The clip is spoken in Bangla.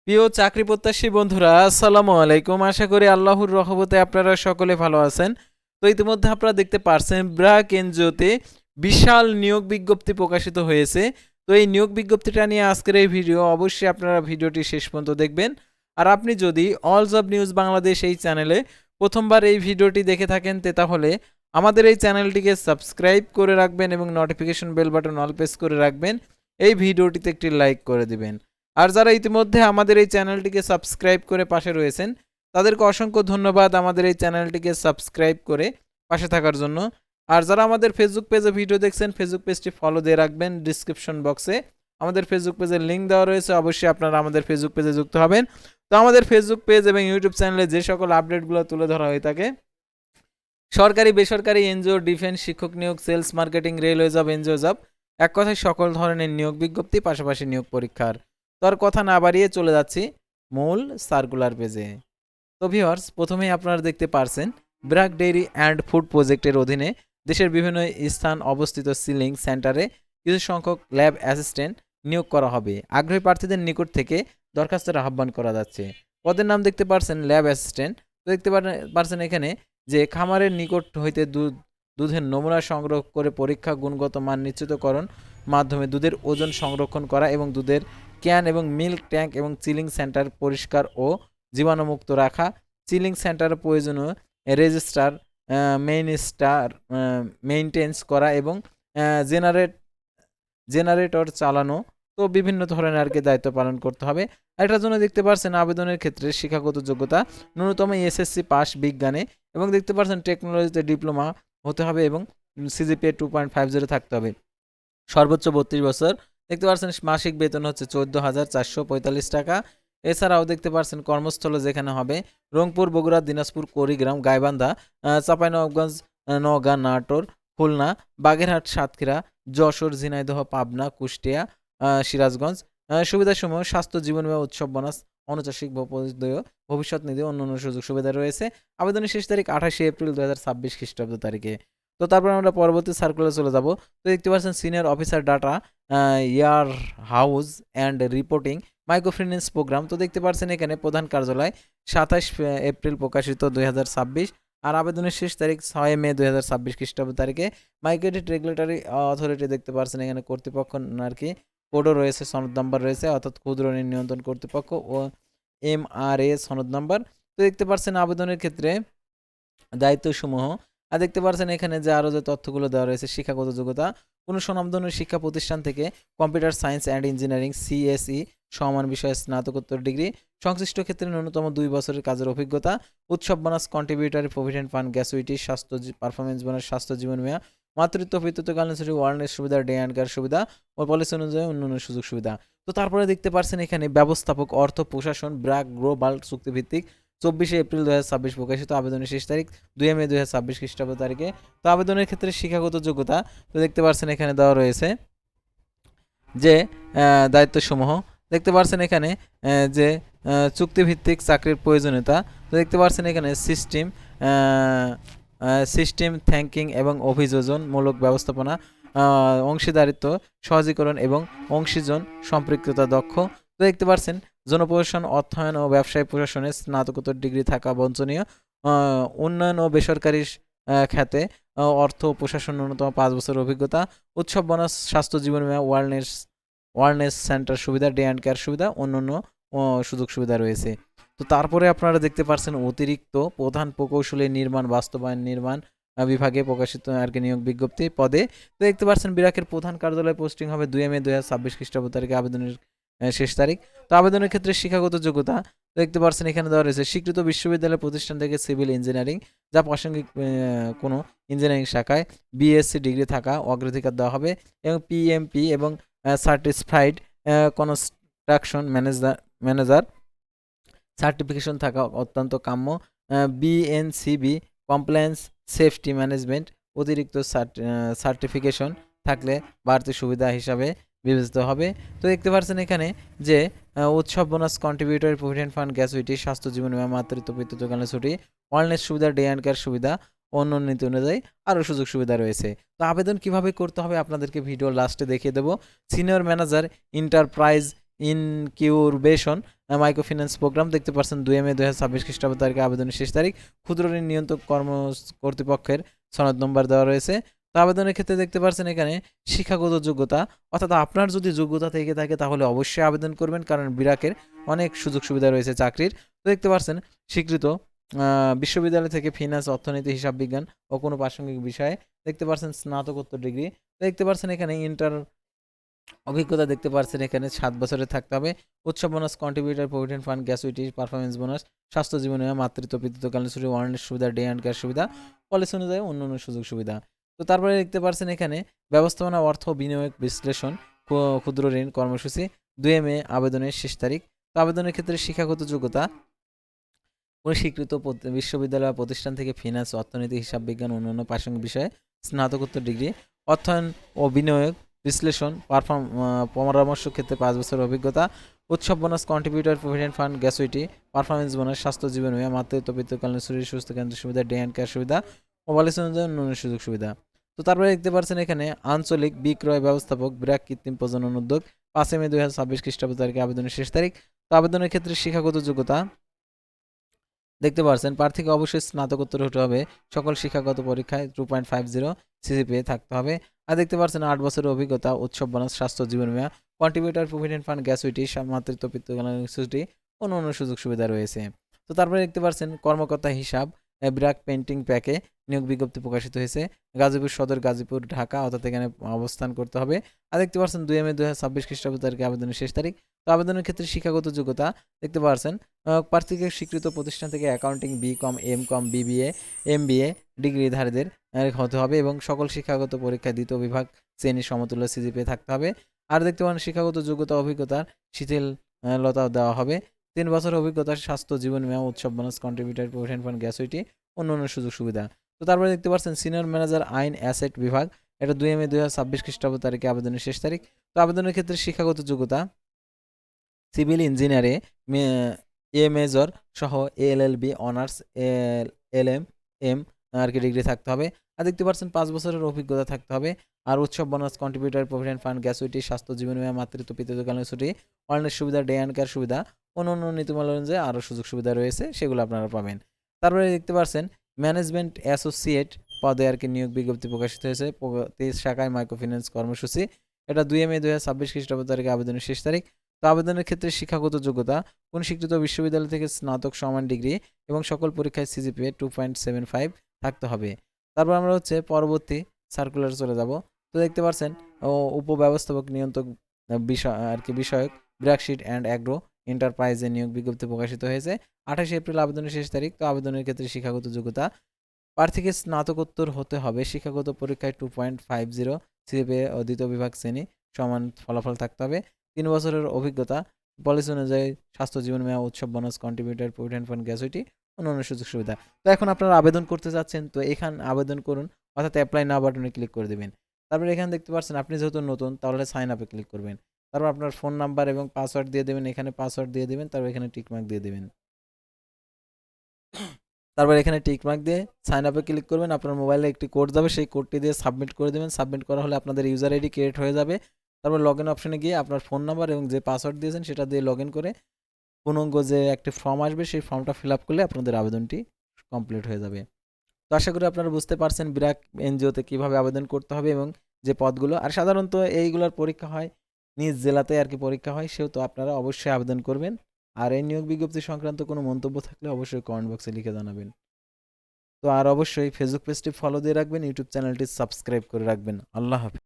প্রিয় চাকরি প্রত্যাশী বন্ধুরা, আসসালামু আলাইকুম। আশা করি আল্লাহর রহমতে আপনারা সকলে ভালো আছেন। তো ইতিমধ্যে আপনারা দেখতে পারছেন ব্র্যাক এনজিওতে বিশাল নিয়োগ বিজ্ঞপ্তি প্রকাশিত হয়েছে। তো এই নিয়োগ বিজ্ঞপ্তিটা নিয়ে আজকের এই ভিডিও, অবশ্যই আপনারা ভিডিওটি শেষ পর্যন্ত দেখবেন। আর আপনি যদি অল জব নিউজ বাংলাদেশ এই চ্যানেলে প্রথমবার এই ভিডিওটি দেখে থাকেন, তাহলে আমাদের এই চ্যানেলটিকে সাবস্ক্রাইব করে রাখবেন এবং notification bell button all press করে রাখবেন। এই ভিডিওটিতে একটি লাইক করে দিবেন। আর যারা ইতিমধ্যে আমাদের এই চ্যানেলটিকে সাবস্ক্রাইব করে পাশে রয়েছেন, তাদেরকে অসংখ্য ধন্যবাদ আমাদের এই চ্যানেলটিকে সাবস্ক্রাইব করে পাশে থাকার জন্য। আর যারা আমাদের ফেসবুক পেজে ভিডিও দেখছেন, ফেসবুক পেজটি ফলো দিয়ে রাখবেন। ডিসক্রিপশন বক্সে আমাদের ফেসবুক পেজের লিঙ্ক দেওয়া রয়েছে, অবশ্যই আপনারা আমাদের ফেসবুক পেজে যুক্ত হবেন। তো আমাদের ফেসবুক পেজ এবং ইউটিউব চ্যানেলে যে সকল আপডেটগুলো তুলে ধরা হয়ে থাকে, সরকারি বেসরকারি এনজিও, ডিফেন্স, শিক্ষক নিয়োগ, sales, marketing, railway job, NGO job, এক কথায় সকল ধরনের নিয়োগ বিজ্ঞপ্তি, পাশাপাশি নিয়োগ পরীক্ষার। তো আর কথা না বাড়িয়ে চলে যাচ্ছি মূল সার্কুলার পেজে। তো ভিউয়ার্স, প্রথমেই আপনারা দেখতে পারছেন ব্র্যাক ডেইরি অ্যান্ড ফুড প্রজেক্টের অধীনে দেশের বিভিন্ন স্থান অবস্থিত সিলিং সেন্টারে কিছু সংখ্যক ল্যাব অ্যাসিস্ট্যান্ট নিয়োগ করা হবে। আগ্রহী প্রার্থীদের নিকট থেকে দরখাস্তের আহ্বান করা যাচ্ছে। পদের নাম দেখতে পারছেন ল্যাব অ্যাসিস্ট্যান্ট। তো দেখতে পারছেন এখানে যে খামারের নিকট হইতে দুধের নমুনা সংগ্রহ করে পরীক্ষা, গুণগত মান নিশ্চিতকরণ মাধ্যমে দুধের ওজন সংরক্ষণ করা এবং দুধের ক্যান এবং মিল্ক ট্যাঙ্ক এবং চিলিং সেন্টার পরিষ্কার ও জীবাণুমুক্ত রাখা, চিলিং সেন্টার প্রয়োজনীয় রেজিস্টার মেইনটেন্স করা এবং জেনারেটর চালানো। তো বিভিন্ন ধরনের আর কি দায়িত্ব পালন করতে হবে। আর এটার জন্য দেখতে পাচ্ছেন আবেদনের ক্ষেত্রে শিক্ষাগত যোগ্যতা ন্যূনতম এসএসসি পাস বিজ্ঞানে, এবং দেখতে পাচ্ছেন টেকনোলজিতে ডিপ্লোমা হতে হবে এবং সিজিপিএ 2.50 থাকতে হবে। সর্বোচ্চ 32 বছর। দেখতে পাচ্ছেন মাসিক বেতন হচ্ছে 14,445 টাকা। এছাড়াও দেখতে পাচ্ছেন কর্মস্থল যেখানে হবে রংপুর, বগুড়া, দিনাজপুর, কুড়িগ্রাম, গাইবান্ধা, চাঁপাইনবাবগঞ্জ, নওগাঁ, নাটোর, খুলনা, বাগেরহাট, সাতক্ষীরা, যশোর, ঝিনাইদহ, পাবনা, কুষ্টিয়া, সিরাজগঞ্জ। সুবিধাসমূহ স্বাস্থ্য, জীবন বীমা, উৎসব বোনাস, অনুচাষিক ভবিষ্যৎ নিধি, অন্যান্য সুযোগ সুবিধা রয়েছে। আবেদনের শেষ তারিখ 28 এপ্রিল 2026 খ্রিস্টাব্দ তারিখে। তো তারপর আমরা পরবর্তী সার্কুলারে চলে যাব। তো দেখতে পাচ্ছেন senior officer data warehouse and reporting microfinance programme. তো দেখতে পাচ্ছেন এখানে প্রধান কার্যালয় 27 এপ্রিল প্রকাশিত 2026। আর আবেদনের শেষ তারিখ 6 মে 2026 খ্রিস্টাব্দ তারিখে। মাইগ্রেটেড রেগুলেটরি অথরিটি দেখতে পাচ্ছেন এখানে কর্তৃপক্ষ আর কি কোডও রয়েছে, সনদ নাম্বার রয়েছে, অর্থাৎ ক্ষুদ্র ঋণ নিয়ন্ত্রণ কর্তৃপক্ষ ও MRA সনদ নাম্বার। তো দেখতে পাচ্ছেন আবেদনের ক্ষেত্রে দায়িত্বসমূহ। আর দেখতে পাচ্ছেন এখানে যে আরও যে তথ্যগুলো দেওয়া রয়েছে, শিক্ষাগত যোগ্যতা কোনো স্বনামধন্য শিক্ষা প্রতিষ্ঠান থেকে computer science and engineering CSE সমান বিষয়ে স্নাতকোত্তর ডিগ্রি, সংশ্লিষ্ট ক্ষেত্রে ন্যূনতম 2 বছরের কাজের অভিজ্ঞতা, উৎসব বোনাস, কন্ট্রিবিউটারি প্রভিডেন্ট ফান্ড, গ্যাসুইটি, স্বাস্থ্য পারফরমেন্স বোনাস, স্বাস্থ্য জীবন বীমা, মাতৃত্ব পিতৃত্বকালীন ছুটি, ওয়ার্ল্ডনেস সুবিধা, ডে অ্যান্ড কেয়ার সুবিধা ও পলিসি অনুযায়ী অন্যান্য সুযোগ সুবিধা। তো তারপরে দেখতে পাচ্ছেন এখানে ব্যবস্থাপক, অর্থ প্রশাসন, ব্র্যাক গ্লোবাল চুক্তিভিত্তিক 24 এপ্রিল 2026 প্রকাশিত। আবেদনের শেষ তারিখ 2 মে 2026 খ্রিস্টাব্দ তারিখে। তো আবেদনের ক্ষেত্রে শিক্ষাগত যোগ্যতা তো দেখতে পাচ্ছেন এখানে দেওয়া রয়েছে যে দায়িত্বসমূহ। দেখতে পাচ্ছেন এখানে যে চুক্তিভিত্তিক চাকরির প্রয়োজনীয়তা। তো দেখতে পাচ্ছেন এখানে সিস্টেম থ্যাঙ্কিং এবং অভিযোজনমূলক ব্যবস্থাপনা, অংশীদারিত্ব, সহজীকরণ এবং অংশীজন সম্পৃক্ততা দক্ষ। তো দেখতে পাচ্ছেন জনপ্রশাসন, অর্থায়ন ও ব্যবসায় প্রশাসনে স্নাতকোত্তর ডিগ্রি থাকা বাঞ্ছনীয়। উন্নয়ন ও বেসরকারি খাতে অর্থ ও প্রশাসন ন্যূনতম 5 বছরের অভিজ্ঞতা। উৎসব বোনাস, স্বাস্থ্য জীবন বীমা, ওয়ার্ল্ডনেস সেন্টার সুবিধা, ডে অ্যান্ড কেয়ার সুবিধা, অন্যান্য সুযোগ সুবিধা রয়েছে। তো তারপরে আপনারা দেখতে পাচ্ছেন অতিরিক্ত প্রধান প্রকৌশলী নির্মাণ বাস্তবায়ন নির্মাণ বিভাগে প্রকাশিত আর কি নিয়োগ বিজ্ঞপ্তি পদে। তো দেখতে পাচ্ছেন ব্র্যাকের প্রধান কার্যালয় পোস্টিং হবে 2 মে 2026 খ্রিস্টাব্দ তারিখে। আবেদনের শেষ তারিখ। তো আবেদনের ক্ষেত্রে শিক্ষাগত যোগ্যতা দেখতে পাচ্ছেন এখানে দেওয়া রয়েছে স্বীকৃত বিশ্ববিদ্যালয় প্রতিষ্ঠান থেকে সিভিল ইঞ্জিনিয়ারিং যা প্রাসঙ্গিক কোনো ইঞ্জিনিয়ারিং শাখায় BSc ডিগ্রি থাকা অগ্রাধিকার দেওয়া হবে, এবং PMP এবং সার্টিফাইড কনস্ট্রাকশন ম্যানেজার সার্টিফিকেশন থাকা অত্যন্ত কাম্য। BNCB কমপ্লায়েন্স সেফটি ম্যানেজমেন্ট অতিরিক্ত সার্টিফিকেশন থাকলে বাড়তি সুবিধা হিসাবে বিবেচিত হবে। তো দেখতে পাচ্ছেন এখানে যে উৎসব বোনাস, কন্ট্রিবিউটরি প্রভিডেন্ট ফান্ড, গ্যাসুইটি, স্বাস্থ্য জীবন বীমা, মাতৃত্ব পিতৃত্বকালীন ছুটি, ওয়ার্ল্ডনেস সুবিধা, ডে অ্যান্ড কেয়ার সুবিধা, অন্য নীতি অনুযায়ী আরও সুযোগ সুবিধা রয়েছে। তো আবেদন কিভাবে করতে হবে আপনাদেরকে ভিডিও লাস্টে দেখিয়ে দেবো। Senior manager enterprise incubation microfinance programme দেখতে পাচ্ছেন 2 মে 2026 খ্রিস্টাব্দ তারিখে আবেদনের শেষ তারিখ। ক্ষুদ্র ঋণ নিয়ন্ত্রক কর্তৃপক্ষের সনদ নম্বর দেওয়া রয়েছে। তো আবেদনের ক্ষেত্রে দেখতে পাচ্ছেন এখানে শিক্ষাগত যোগ্যতা, অর্থাৎ আপনার যদি যোগ্যতা থেকে থাকে তাহলে অবশ্যই আবেদন করবেন, কারণ বিরাকের অনেক সুযোগ সুবিধা রয়েছে চাকরির। তো দেখতে পাচ্ছেন স্বীকৃত বিশ্ববিদ্যালয় থেকে ফিন্যান্স, অর্থনীতি, হিসাব বিজ্ঞান ও কোনো প্রাসঙ্গিক বিষয়ে দেখতে পাচ্ছেন স্নাতকোত্তর ডিগ্রি। দেখতে পাচ্ছেন এখানে ইন্টার অভিজ্ঞতা দেখতে পাচ্ছেন এখানে 7 বছরের থাকতে হবে। উৎসব bonus, contributor, provident fund, gratuity, performance bonus, স্বাস্থ্য জীবন বীমা, মাতৃত্ব পিতৃত্বকালীন ছুটি, ওয়ারেন্টের সুবিধা, ডে অ্যান্ড কেয়ার সুবিধা, পলিসি অনুযায়ী অন্যান্য সুযোগ সুবিধা। তো তারপরে দেখতে পাচ্ছেন এখানে ব্যবস্থাপনা, অর্থ বিনিয়োগ বিশ্লেষণ, ক্ষুদ্র ঋণ কর্মসূচি 2 মে আবেদনের শেষ তারিখ। তো আবেদনের ক্ষেত্রে শিক্ষাগত যোগ্যতা কোনো স্বীকৃত বিশ্ববিদ্যালয় বা প্রতিষ্ঠান থেকে ফিন্যান্স, অর্থনীতি, হিসাব বিজ্ঞান অন্যান্য প্রাসঙ্গিক বিষয়ে স্নাতকোত্তর ডিগ্রি, অর্থায়ন ও বিনিয়োগ বিশ্লেষণ পরামর্শ ক্ষেত্রে 5 বছরের অভিজ্ঞতা, উৎসব bonus, contributor, provident fund, gratuity, performance bonus, স্বাস্থ্য জীবন বীমা, মাতৃত্ব পিতৃত্বকালীন শরীর সুস্থ কেন্দ্র সুবিধা, ডে অ্যান্ড কেয়ার সুবিধা, মোবাইল অনুযায়ী অন্যান্য সুযোগ সুবিধা। তো তারপরে দেখতে পাচ্ছেন এখানে আঞ্চলিক বিক্রয় ব্যবস্থাপক বিরাক কৃত্রিম প্রজনন উদ্যোগ 5 মে 2026 খ্রিস্টাব্দ তারিখে আবেদনের শেষ তারিখ। তো আবেদনের ক্ষেত্রে শিক্ষাগত যোগ্যতা দেখতে পাচ্ছেন প্রার্থীকে অবশ্যই স্নাতকোত্তর হতে হবে, সকল শিক্ষাগত পরীক্ষায় 2.50 সিজিপিএ থাকতে হবে। আর দেখতে পাচ্ছেন 8 বছরের অভিজ্ঞতা, উৎসব বোনাস, স্বাস্থ্য জীবন বীমা, কন্ট্রিবিউটর, প্রভিডেন্ট ফান্ড, গ্র্যাচুইটি, মাতৃত্ব পিতৃত্বকালীন ছুটি, অন্যান্য সুযোগ সুবিধা রয়েছে। তো তারপরে দেখতে পাচ্ছেন কর্মকর্তা হিসাব ব্র্যাক পেন্টিং প্যাকে নিয়োগ বিজ্ঞপ্তি প্রকাশিত হয়েছে, গাজীপুর সদর, গাজীপুর, ঢাকা, অর্থাৎ এখানে অবস্থান করতে হবে। আর দেখতে পাচ্ছেন 2 মে 2026 খ্রিস্টাব্দ তারিখে আবেদনের শেষ তারিখ। তো আবেদনের ক্ষেত্রে শিক্ষাগত যোগ্যতা দেখতে পাচ্ছেন প্রার্থীকে স্বীকৃত প্রতিষ্ঠান থেকে accounting, BCom, MCom, BBA, MBA ডিগ্রিধারীদের হতে হবে এবং সকল শিক্ষাগত পরীক্ষায় দ্বিতীয় বিভাগ শ্রেণীর সমতুল্য সিজিপিএ থাকতে হবে। আর দেখতে পারেন শিক্ষাগত যোগ্যতা অভিজ্ঞতার শিথিলতাও দেওয়া হবে। 3 বছর অভিজ্ঞতার স্বাস্থ্য জীবন বীমা, উৎসব bonus, contributor, provident fund, gratuity, অন্যান্য সুযোগ সুবিধা। তো তারপরে দেখতে পাচ্ছেন সিনিয়র ম্যানেজার আইন অ্যাসেট বিভাগ, এটা 2 মে 2026 খ্রিস্টাব্দ তারিখে আবেদনের শেষ তারিখ। তো আবেদনের ক্ষেত্রে শিক্ষাগত যোগ্যতা সিভিল ইঞ্জিনিয়ারে এ মেজর সহ এলএলবি অনার্স, এলএম আর কি ডিগ্রি থাকতে হবে। আর দেখতে পাচ্ছেন 5 বছরের অভিজ্ঞতা থাকতে হবে। আর উৎসব bonus, contributor, provident fund, gratuity, স্বাস্থ্য জীবন বীমা, মাতৃত্ব পিতৃত্বকালীন ছুটি, ওয়ারেন্টের সুবিধা, ডে অ্যান্ড কেয়ার সুবিধা, অন্যান্য নীতিমালা অনুযায়ী আরও সুযোগ সুবিধা রয়েছে, সেগুলো আপনারা পাবেন। তারপরে দেখতে পাচ্ছেন ম্যানেজমেন্ট অ্যাসোসিয়েট পদে আর কি নিয়োগ বিজ্ঞপ্তি প্রকাশিত হয়েছে 23 শাখায় মাইক্রোফিন্যান্স কর্মসূচি, এটা 2 মে 2026 খ্রিস্টাব্দ তারিখে আবেদনের শেষ তারিখ। তো আবেদনের ক্ষেত্রে শিক্ষাগত যোগ্যতা কোন স্বীকৃত বিশ্ববিদ্যালয় থেকে স্নাতক সমান ডিগ্রি এবং সকল পরীক্ষায় সিজিপিএ 2.75 থাকতে হবে। তারপর আমরা পরবর্তী সার্কুলার চলে যাব। তো দেখতে পাচ্ছেন উপব্যবস্থাপক নিয়ন্ত্রক বিষয়ক ব্র্যাকশিট অ্যান্ড অ্যাগ্রো এন্টারপ্রাইজে নিয়োগ বিজ্ঞপ্তি প্রকাশিত হয়েছে 28 এপ্রিল আবেদনের শেষ তারিখ। তো আবেদনের ক্ষেত্রে শিক্ষাগত যোগ্যতা প্রার্থীকে স্নাতকোত্তর হতে হবে, শিক্ষাগত পরীক্ষায় 2.50 সিজিপিএ ও দ্বিতীয় বিভাগ শ্রেণী সমান ফলাফল থাকতে হবে। 3 বছরের অভিজ্ঞতা, পলিসি অনুযায়ী স্বাস্থ্য জীবন বীমা, উৎসব bonus, contributor, provident fund, gratuity, অন্যান্য সুযোগ সুবিধা। তো এখন আপনারা আবেদন করতে যাচ্ছেন, তো এখানে আবেদন করুন, অর্থাৎ অ্যাপ্লাই নাও বাটনে ক্লিক করে দেবেন। তারপরে এখানে দেখতে পাচ্ছেন আপনি যেহেতু নতুন তাহলে সাইন আপে ক্লিক করবেন। তারপর আপনার ফোন নাম্বার এবং পাসওয়ার্ড দিয়ে দেবেন, এখানে পাসওয়ার্ড দিয়ে দেবেন, তারপর এখানে টিকমার্ক দিয়ে দেবেন। তারপর এখানে টিকমার্ক দিয়ে সাইন আপে ক্লিক করবেন। আপনার মোবাইলে একটি কোড যাবে, সেই কোডটি দিয়ে সাবমিট করে দেবেন। সাবমিট করা হলে আপনাদের ইউজার আইডি ক্রিয়েট হয়ে যাবে। তারপর লগ ইন অপশনে গিয়ে আপনার ফোন নাম্বার এবং যে পাসওয়ার্ড দিয়েছেন সেটা দিয়ে লগ ইন করে পূর্ণাঙ্গ যে একটি ফর্ম আসবে সেই ফর্মটা ফিল আপ করলে আপনাদের আবেদনটি কমপ্লিট হয়ে যাবে। তো আশা করি আপনারা বুঝতে পারছেন ব্র্যাক এনজিওতে কীভাবে আবেদন করতে হবে এবং যে পদগুলো, আর সাধারণত এইগুলোর পরীক্ষা হয় নিজ জেলাতে আর কি পরীক্ষা হয়, সেহেতু আপনারা অবশ্যই আবেদন করবেন। আর এই নিয়োগ বিজ্ঞপ্তি সংক্রান্ত কোনো মন্তব্য থাকলে অবশ্যই কমেন্ট বক্সে লিখে জানাবেন। তো আর অবশ্যই ফেসবুক পেজটি ফলো দিয়ে রাখবেন, ইউটিউব চ্যানেলটি সাবস্ক্রাইব করে রাখবেন। আল্লাহ হাফেজ।